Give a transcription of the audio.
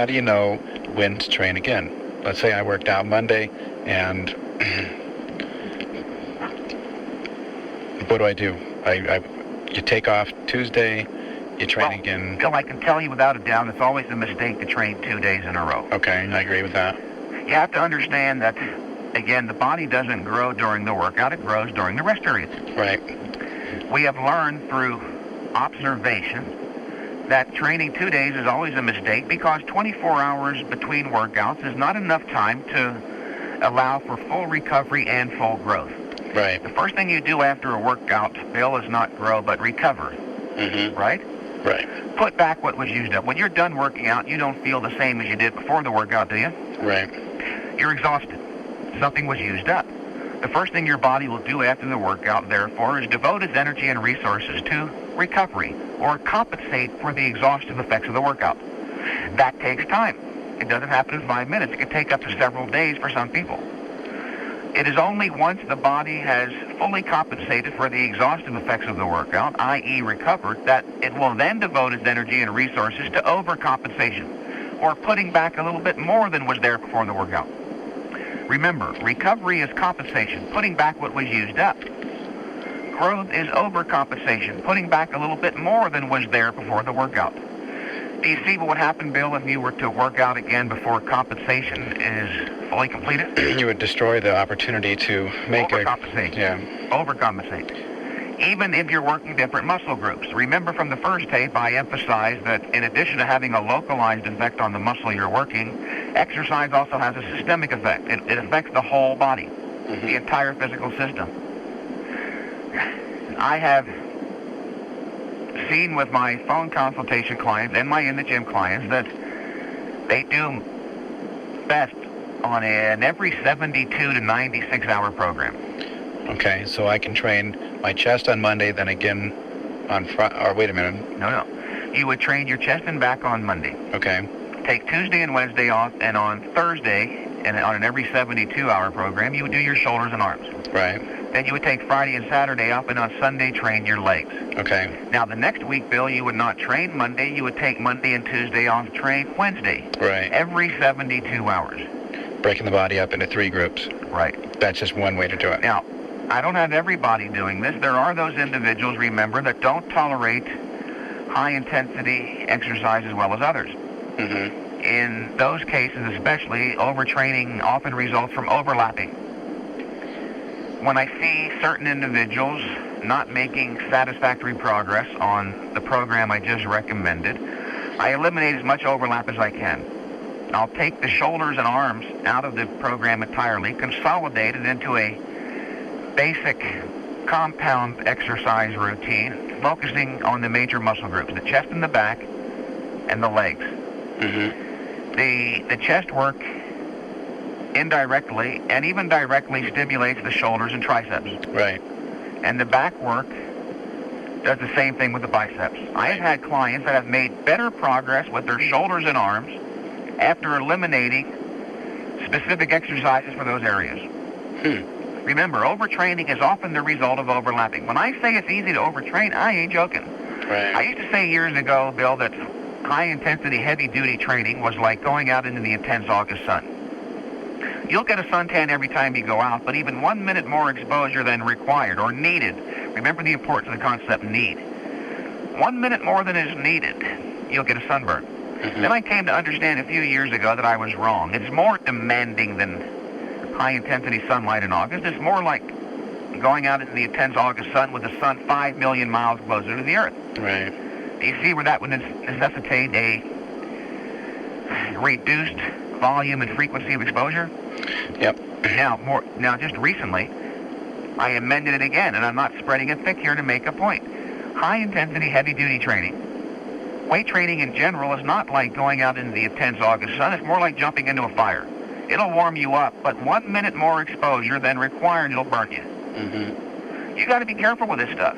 how do you know when to train again? Let's say I worked out Monday, and what do? You take off Tuesday, you train again. Bill, I can tell you without a doubt, it's always a mistake to train 2 days in a row. Okay, I agree with that. You have to understand that, again, the body doesn't grow during the workout, it grows during the rest periods. Right. We have learned through observation that training 2 days is always a mistake because 24 hours between workouts is not enough time to allow for full recovery and full growth. Right. The first thing you do after a workout, Bill, is not grow but recover. Mm-hmm. Right? Right. Put back what was used up. When you're done working out, you don't feel the same as you did before the workout, do you? Right. You're exhausted. Something was used up. The first thing your body will do after the workout, therefore, is devote its energy and resources to recovery or compensate for the exhaustive effects of the workout. That takes time. It doesn't happen in 5 minutes. It can take up to several days for some people. It is only once the body has fully compensated for the exhaustive effects of the workout, i.e. recovered, that it will then devote its energy and resources to overcompensation, or putting back a little bit more than was there before the workout. Remember, recovery is compensation, putting back what was used up. Growth is overcompensation, putting back a little bit more than was there before the workout. Do you see what would happen, Bill, if you were to work out again before compensation is fully completed? You would destroy the opportunity to make overcompensate. Overcompensate. Even if you're working different muscle groups. Remember from the first tape, I emphasized that in addition to having a localized effect on the muscle you're working, exercise also has a systemic effect. It affects the whole body, the entire physical system. I have seen with my phone consultation clients and my in-the-gym clients that they do best on an every 72 to 96 hour program. Okay, so I can train my chest on Monday, then again on Friday, or wait a minute. No. You would train your chest and back on Monday. Okay. Take Tuesday and Wednesday off, and on Thursday, and on an every 72 hour program, you would do your shoulders and arms. Right. Then you would take Friday and Saturday off, and on Sunday train your legs. Okay. Now the next week, Bill, you would not train Monday. You would take Monday and Tuesday off, train Wednesday. Right. Every 72 hours. Breaking the body up into 3 groups. Right. That's just one way to do it. Now, I don't have everybody doing this. There are those individuals, remember, that don't tolerate high-intensity exercise as well as others. Mm-hmm. In those cases especially, overtraining often results from overlapping. When I see certain individuals not making satisfactory progress on the program I just recommended, I eliminate as much overlap as I can. I'll take the shoulders and arms out of the program entirely, consolidate it into a basic compound exercise routine, focusing on the major muscle groups, the chest and the back, and the legs. Mm-hmm. The chest work indirectly and even directly stimulates the shoulders and triceps. Right. And the back work does the same thing with the biceps. I have had clients that have made better progress with their shoulders and arms after eliminating specific exercises for those areas. Remember, overtraining is often the result of overlapping. When I say it's easy to overtrain, I ain't joking. Right. I used to say years ago, Bill, that high-intensity, heavy-duty training was like going out into the intense August sun. You'll get a suntan every time you go out, but even 1 minute more exposure than required or needed. Remember the importance of the concept need. 1 minute more than is needed, you'll get a sunburn. Mm-hmm. Then I came to understand a few years ago that I was wrong. It's more demanding than high-intensity sunlight in August. It's more like going out into the intense August sun with the sun 5 million miles closer to the Earth. Right. Do you see where that would necessitate a reduced volume and frequency of exposure? Yep. Now, just recently, I amended it again, and I'm not spreading it thick here to make a point. High-intensity, heavy-duty training. Weight training in general is not like going out into the intense August sun. It's more like jumping into a fire. It'll warm you up, but 1 minute more exposure than required, it'll burn you. Mm-hmm. You got to be careful with this stuff.